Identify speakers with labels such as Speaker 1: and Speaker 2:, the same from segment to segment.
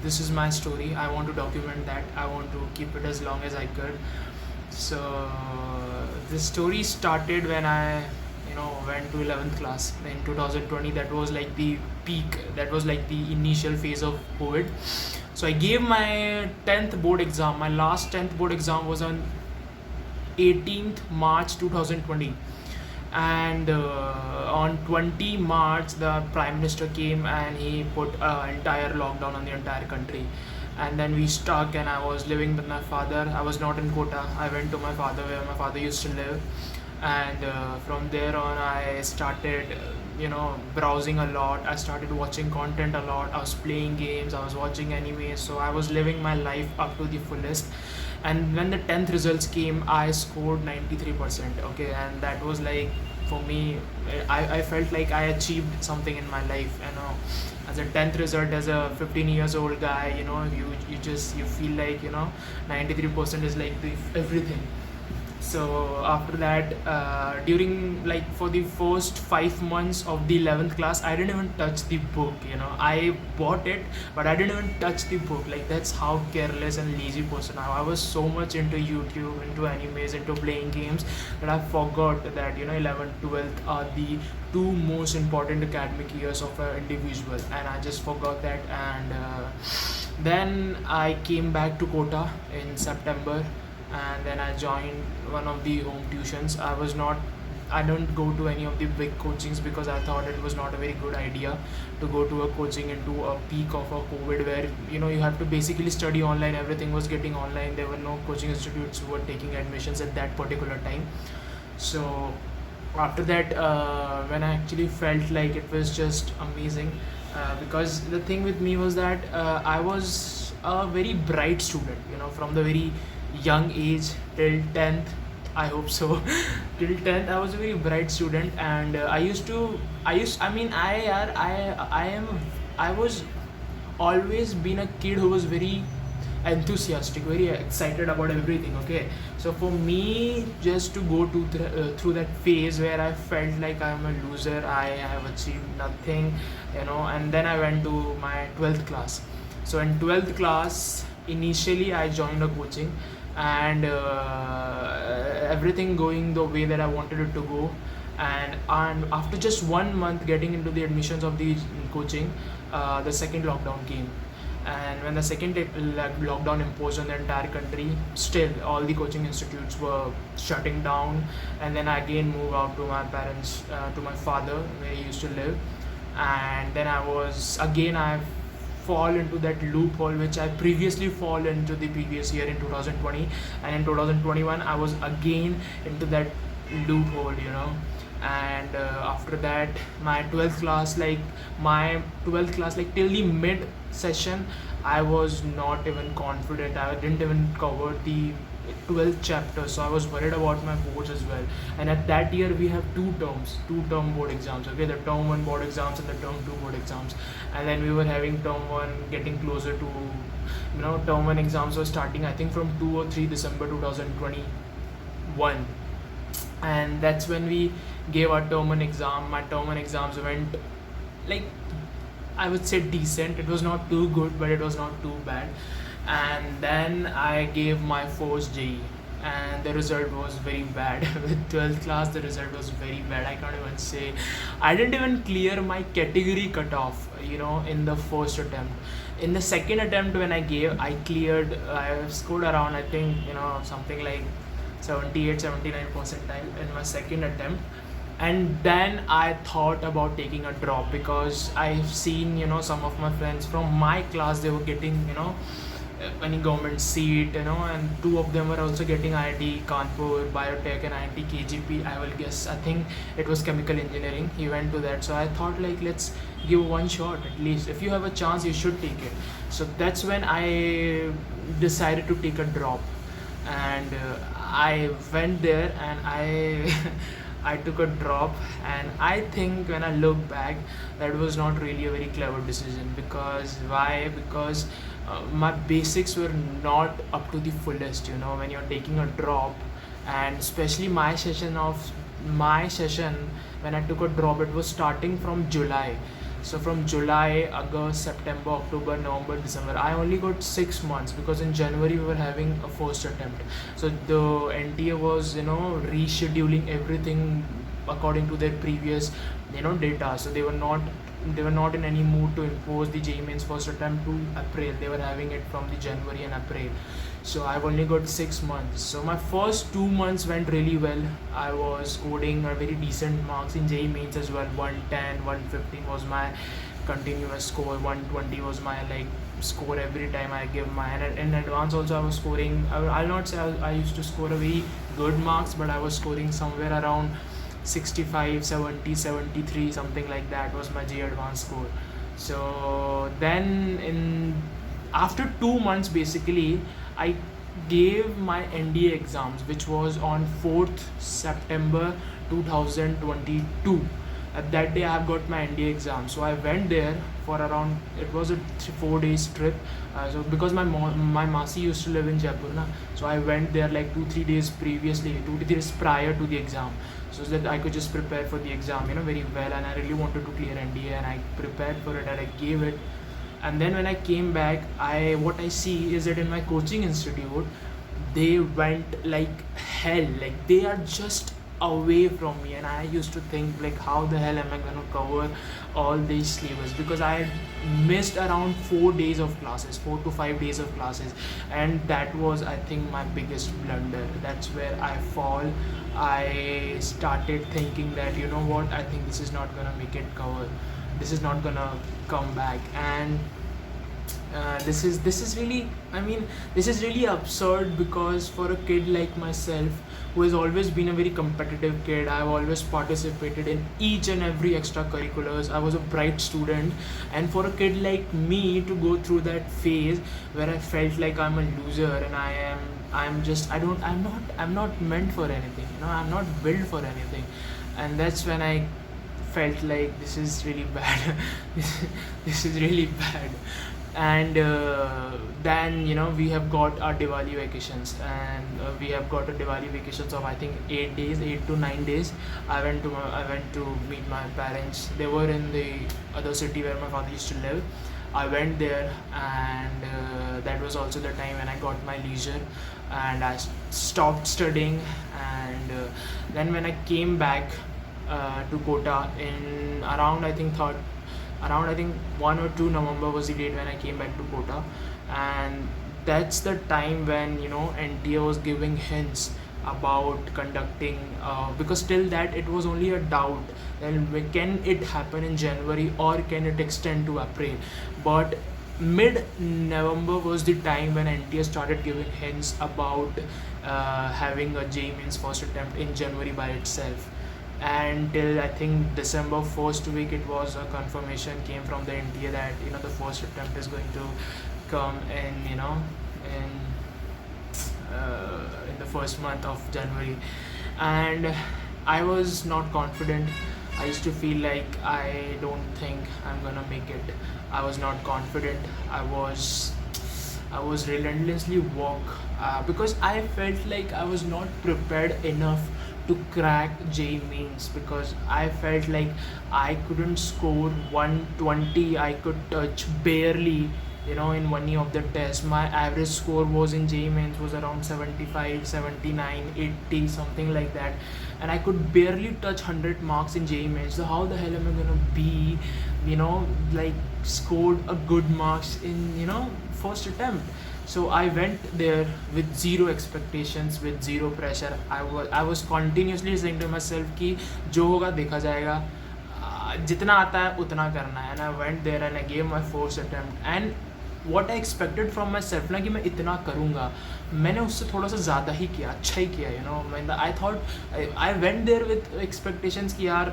Speaker 1: this is my story. I want to document that. I want to keep it as long as I could. So this story started when I went to 11th class in 2020. That was like the peak, that was like the initial phase of COVID. So I gave my 10th board exam. My last 10th board exam was on 18th March 2020, and on 20 March the Prime Minister came and he put entire lockdown on the entire country. And then we stuck, and I was living with my father. I was not in Kota. I went to my father, where my father used to live. And from there on I started browsing a lot. I started watching content a lot. I was playing games, I was watching anime, so I was living my life up to the fullest. And when the 10th results came, I scored 93%. Okay, and that was like, for me, I felt like I achieved something in my life. As a 10th result, as a 15 years old guy, you feel like 93% is like the everything. So after that, during, like, for the first 5 months of the 11th class, I didn't even touch the book. I bought it, but I didn't even touch the book. Like, that's how careless and lazy person I was. So much into YouTube, into animes, into playing games, that I forgot that 11th, 12th are the two most important academic years of an individual, and I just forgot that. And then I came back to Kota in September, and then I joined one of the home tuitions. I don't go to any of the big coachings, because I thought it was not a very good idea to go to a coaching into a peak of a COVID, where you have to basically study online. Everything was getting online. There were no coaching institutes who were taking admissions at that particular time. So after that, when I actually felt like it was just amazing, because the thing with me was that I was a very bright student, from the very young age till 10th, I hope so. Till 10th I was a very bright student, and I was always been a kid who was very enthusiastic, very excited about everything. Okay, so for me, just to go to through that phase where I felt like I'm a loser, I have achieved nothing, and then I went to my 12th class. So in 12th class, initially I joined a coaching, and everything going the way that I wanted it to go. And after just 1 month getting into the admissions of the coaching, the second lockdown came. And when the second lockdown imposed on the entire country, still all the coaching institutes were shutting down. And then I again moved out to my parents, to my father, where he used to live. And then I fall into that loophole which I previously fall into the previous year in 2020. And in 2021 I was again into that loophole. And after that, my 12th class, like till the mid session, I was not even confident. I didn't even cover the 12th chapter, so I was worried about my boards as well. And at that year we have two term board exams. Okay, the term 1 board exams and the term 2 board exams. And then we were having term 1 getting closer to, term 1 exams were starting, I think, from 2 or 3 December 2021. And that's when we gave our term 1 exam. My term 1 exams went, like, I would say decent. It was not too good, but it was not too bad. And then I gave my first JEE, and the result was very bad. With 12th class, the result was very bad. I can't even say. I didn't even clear my category cutoff, in the first attempt. In the second attempt, when I cleared. I scored around, I think, something like 78-79 percentile in my second attempt. And then I thought about taking a drop, because I've seen some of my friends from my class, they were getting any government seat, and two of them were also getting IIT Kanpur Biotech and IIT KGP. I think it was chemical engineering. He went to that, so I thought, like, let's give one shot at least. If you have a chance, you should take it. So that's when I decided to take a drop. And I went there, and I took a drop. And I think, when I look back, that was not really a very clever decision. Because why? Because my basics were not up to the fullest. When you're taking a drop, and especially my session, when I took a drop, it was starting from July. So from July, August, September, October, November, December, I only got 6 months, because in January we were having a first attempt. So the NTA was, rescheduling everything according to their previous, data. So they were not in any mood to impose the JEE Mains first attempt to April. They were having it from the January and April. So I've only got 6 months. So my first 2 months went really well. I was scoring a very decent marks in JEE Mains as well. 110, 115 was my continuous score. 120 was my score every time I give my. And in advance also I was scoring. I'll not say I used to score a very good marks, but I was scoring somewhere around 65, 70, 73, something like that was my JEE advanced score. So then after 2 months basically, I gave my NDA exams, which was on 4th September 2022. At that day I have got my NDA exam. So I went there for around, it was a 4 days trip. So because my Masi used to live in Jaipur na, so I went there like 2-3 days previously, 2 days prior to the exam, so that I could just prepare for the exam, very well. And I really wanted to clear NDA, and I prepared for it and I gave it. And then when I came back, what I see is that in my coaching institute, they went like hell. Like they are just away from me, and I used to think like, how the hell am I going to cover all these syllabus, because I had missed around 4 days of classes, 4 to 5 days of classes. And that was, I think, my biggest blunder. That's where I fall. I started thinking that, you know what, I think this is not going to make it cover, this is not going to come back. And this is really, this is really absurd, because for a kid like myself, who has always been a very competitive kid, I've always participated in each and every extracurriculars. I was a bright student, and for a kid like me to go through that phase where I felt like I'm a loser, and I'm not meant for anything, I'm not built for anything. And that's when I felt like this is really bad. This is really bad. And then we have got our Diwali vacations, and we have got a Diwali vacations of, I think, 8 to 9 days. I went to meet my parents. They were in the other city where my father used to live. I went there, and that was also the time when I got my leisure, and I stopped studying. And then when I came back to Kota in around, I think 1 or 2 November was the date when I came back to Kota. And that's the time when NTA was giving hints about conducting, because till that it was only a doubt, then can it happen in January or can it extend to April. But mid-November was the time when NTA started giving hints about having a JEE Mains first attempt in January by itself. And till I think December first week, it was a confirmation came from the NTA that the first attempt is going to come in in the first month of January. And I was not confident. I used to feel like I don't think I'm gonna make it. I was not confident. I was relentlessly work, because I felt like I was not prepared enough to crack JEE Mains, because I felt like I couldn't score 120. I could touch barely, in one of the tests. My average score was in JEE Mains was around 75, 79, 80, something like that. And I could barely touch 100 marks in JEE Mains. So how the hell am I gonna be, scored a good marks in, first attempt? So I went there with zero expectations, with zero pressure. I was continuously saying to myself कि जो होगा देखा जाएगा, जितना आता है उतना करना है. And I went there and I gave my first attempt. And what I expected from myself ना कि मैं इतना करूँगा, मैंने उससे थोड़ा सा ज़्यादा ही किया, अच्छा ही किया. I thought I went there with expectations कि यार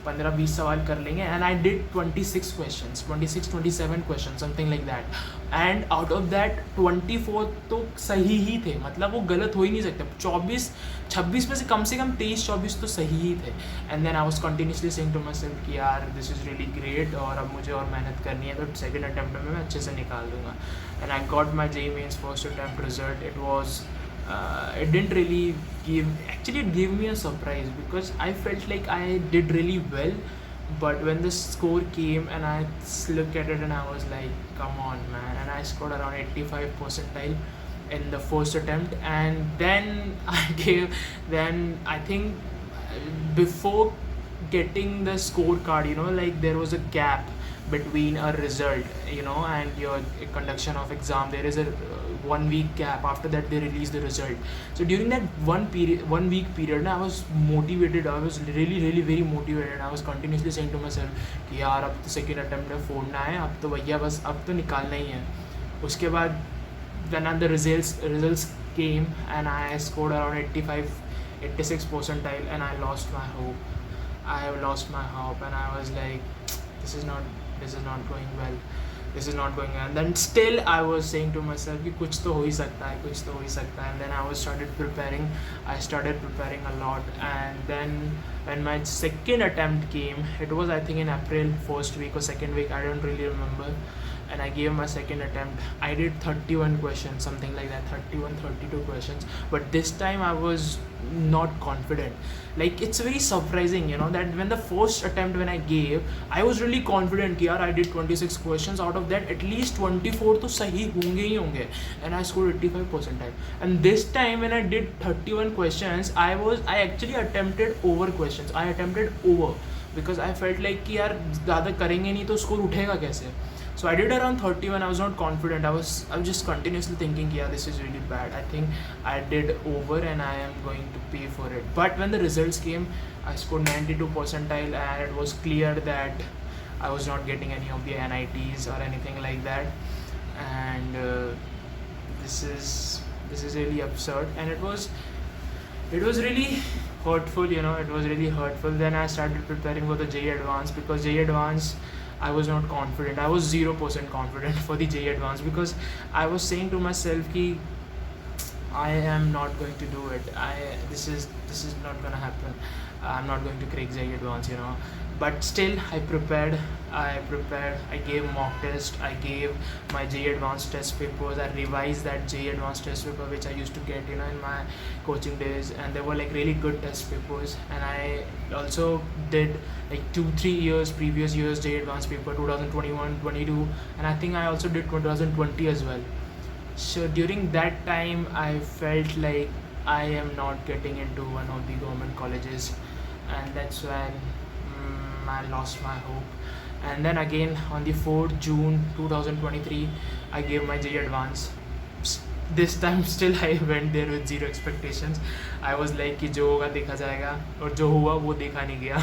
Speaker 1: 15-20 सवाल कर लेंगे. And I did 26 questions, 27 questions, something like that. And out of that 24 तो सही ही थे, मतलब वो गलत हो ही नहीं सकते. 26 में से कम 23-24 तो सही ही थे. And then I was continuously saying to myself कि यार this is really great, और अब मुझे और मेहनत करनी है, तो second attempt में मैं अच्छे से निकाल दूँगा. And I got my JEE Mains first attempt result. It didn't really it gave me a surprise, because I felt like I did really well, But when the score came and I looked at it and I was like, come on, man. And I scored around 85 percentile in the first attempt. And then I think before getting the scorecard, like there was a gap between a result, and your conduction of exam. There is a 1 week gap. After that, they release the result. So during that 1 week period, I was motivated. I was really, really very motivated. I was continuously saying to myself कि यार अब तो second attempt में फोड़ना है, अब तो भैया बस अब तो निकालना ही है. उसके बाद when the results came and I scored around 86 percentile and I lost my hope. And I was like, this is not going well. And then still I was saying to myself कि कुछ तो हो ही सकता है. And then I started preparing a lot. And then when my second attempt came, it was I think in April, first week or second week, I don't really remember. And I gave my second attempt. I did 31 questions, something like that, 32 questions. But this time I was not confident. Like, it's very surprising, that when the first attempt when I gave, I was really confident कि यार I did 26 questions. Out of that, at least 24 तो सही होंगे. And I scored 85 percentile. And this time when I did 31 questions, I actually attempted over questions. I attempted over because I felt like कि यार ज़्यादा करेंगे नहीं तो score उठेगा कैसे. So I did around 31. I was not confident. I was just continuously thinking, yeah, this is really bad. I think I did over and I am going to pay for it. But when the results came, I scored 92 percentile and it was clear that I was not getting any of the NITs or anything like that. And this is really absurd. And it was really hurtful, it was really hurtful. Then I started preparing for the JEE Advanced, because JEE Advanced, I was not confident. I was 0% confident for the JEE Advanced because I was saying to myself कि I am not going to do it. This is not gonna happen. I'm not going to crack JEE Advanced, But still, I prepared. I gave mock test. I gave my JEE Advanced test papers. I revised that JEE Advanced test paper which I used to get, in my coaching days, and they were like really good test papers. And I also did like 2-3 years previous years JEE Advanced paper, 2021, 22, and I think I also did 2020 as well. So during that time, I felt like I am not getting into one of the government colleges, and that's when I lost my hope. And then again on the 4th June 2023, I gave my JEE Advance. This time still I went there with zero expectations. I was like कि जो होगा देखा जाएगा, और जो हुआ वो देखा नहीं गया.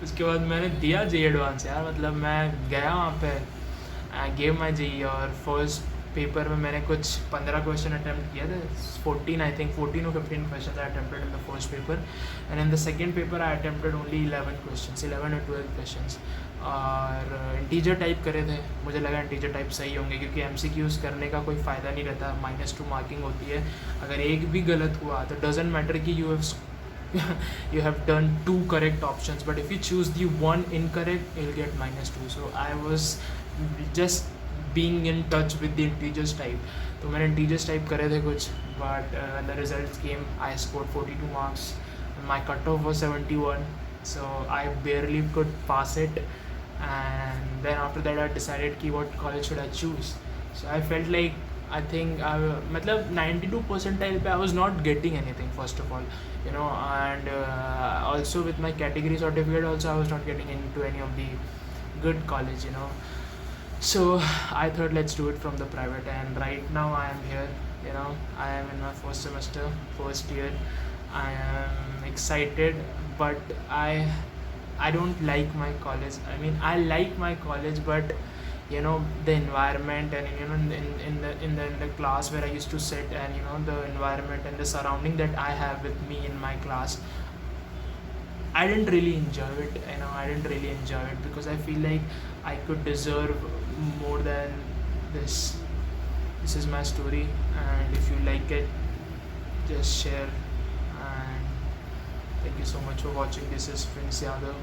Speaker 1: उसके बाद मैंने दिया JEE Advance यार, मतलब मैं गया वहाँ पे, I gave my JEE, और फर्स्ट पेपर में मैंने कुछ 15 क्वेश्चन अटैम्प्ट किया थे. 14 or 15 questions I attempted in the first paper, and in the second paper I attempted only 11 or 12 questions. और इंटीजर टाइप करे थे. मुझे लगा इंटीजर टाइप सही होंगे क्योंकि MCQs करने का कोई फ़ायदा नहीं रहता. -2 मार्किंग होती है. अगर एक भी गलत हुआ तो डजेंट मैटर कि you have done 2 correct options, but if you choose the 1 incorrect, you'll get -2. So I was just being in touch with the integers type. तो मैंने integers type करे थे कुछ, but when the results came, I scored 42 marks. My cutoff was 71, so I barely could pass it. And then after that, I decided कि what college should I choose. So I felt like, I think मतलब 92 percentile पे I was not getting anything, first of all, and also with my category certificate also I was not getting into any of the good college, So I thought let's do it from the private, and right now I am here, I am in my first semester, first year. I am excited, but I don't like my college. I mean, I like my college, but the environment, and in the class where I used to sit, and the environment and the surrounding that I have with me in my class, I didn't really enjoy it. I didn't really enjoy it because I feel like I could deserve more than this. This is my story, and if you like it, just share. And thank you so much for watching. This is Prince Yadav.